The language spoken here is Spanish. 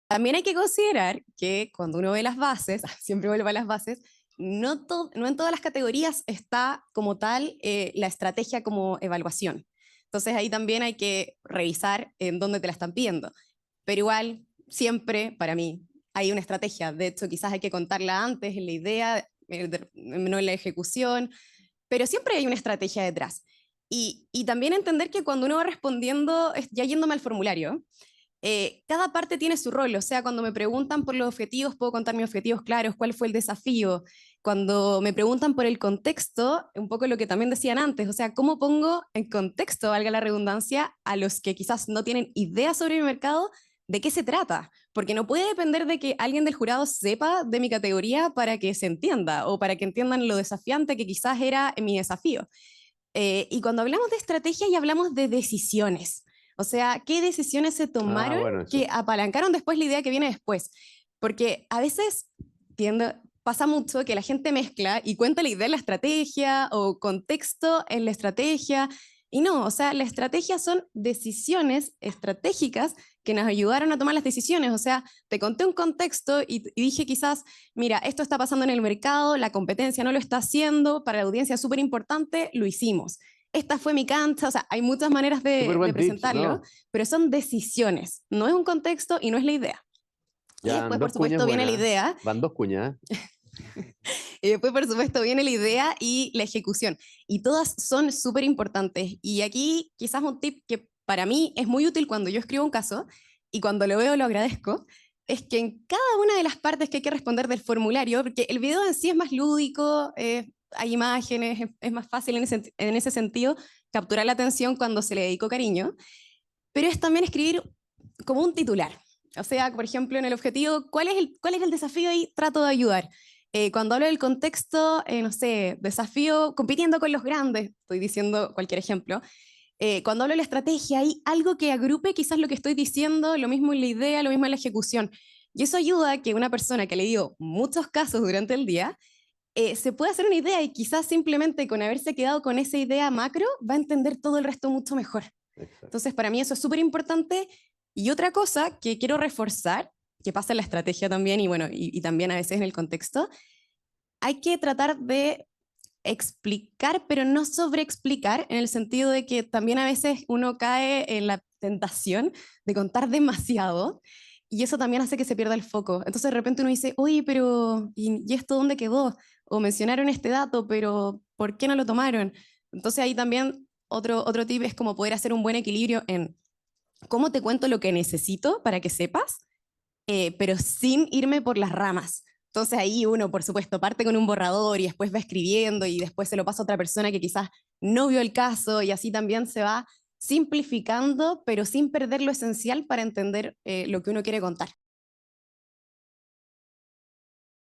También hay que considerar que cuando uno ve las bases, siempre vuelvo a las bases, no en todas las categorías está como tal la estrategia como evaluación. Entonces ahí también hay que revisar en dónde te la están pidiendo. Pero igual, siempre, para mí, hay una estrategia. De hecho, quizás hay que contarla antes en la idea, no en la ejecución, pero siempre hay una estrategia detrás. Y también entender que cuando uno va respondiendo, ya yéndome al formulario, cada parte tiene su rol, o sea, cuando me preguntan por los objetivos, puedo contar mis objetivos claros, cuál fue el desafío. Cuando me preguntan por el contexto, un poco lo que también decían antes, o sea, cómo pongo en contexto, valga la redundancia, a los que quizás no tienen idea sobre mi mercado, de qué se trata, porque no puede depender de que alguien del jurado sepa de mi categoría para que se entienda o para que entiendan lo desafiante que quizás era mi desafío. Y cuando hablamos de estrategia y hablamos de decisiones, o sea, qué decisiones se Ah, tomaron bueno, que eso. apalancaron después la idea que viene después. Porque a veces pasa mucho que la gente mezcla y cuenta la idea en la estrategia o contexto en la estrategia. Y no, o sea, la estrategia son decisiones estratégicas que nos ayudaron a tomar las decisiones. O sea, te conté un contexto y dije quizás, mira, esto está pasando en el mercado, la competencia no lo está haciendo, para la audiencia es súper importante, lo hicimos. Esta fue mi cancha, o sea, hay muchas maneras Súper de buen tips, presentarlo, ¿no? pero son decisiones, no es un contexto y no es la idea. Y Ya después, van por dos cuñas supuesto, viene la buenas. idea, Van dos cuñas. y después, por supuesto, viene la idea y la ejecución. Y todas son súper importantes. Y aquí quizás un tip que para mí es muy útil cuando yo escribo un caso, y cuando lo veo lo agradezco, es que en cada una de las partes que hay que responder del formulario, porque el video en sí es más lúdico, hay imágenes, es más fácil en ese sentido capturar la atención cuando se le dedicó cariño, pero es también escribir como un titular. O sea, por ejemplo, en el objetivo, cuál es el desafío ahí? Trato de ayudar. Cuando hablo del contexto, no sé, desafío compitiendo con los grandes, estoy diciendo cualquier ejemplo. Cuando hablo de la estrategia, hay algo que agrupe quizás lo que estoy diciendo, lo mismo en la idea, lo mismo en la ejecución. Y eso ayuda a que una persona que le dio muchos casos durante el día se pueda hacer una idea y quizás simplemente con haberse quedado con esa idea macro va a entender todo el resto mucho mejor. Exacto. Entonces, para mí eso es súper importante. Y otra cosa que quiero reforzar, que pasa en la estrategia también y bueno, y también a veces en el contexto, hay que tratar de explicar, pero no sobreexplicar, en el sentido de que también a veces uno cae en la tentación de contar demasiado y eso también hace que se pierda el foco. Entonces de repente uno dice, oye, pero ¿y esto dónde quedó? O mencionaron este dato, pero ¿por qué no lo tomaron? Entonces ahí también otro tip es como poder hacer un buen equilibrio en cómo te cuento lo que necesito para que sepas, pero sin irme por las ramas. Entonces ahí uno, por supuesto, parte con un borrador y después va escribiendo y después se lo pasa a otra persona que quizás no vio el caso y así también se va simplificando, pero sin perder lo esencial para entender lo que uno quiere contar.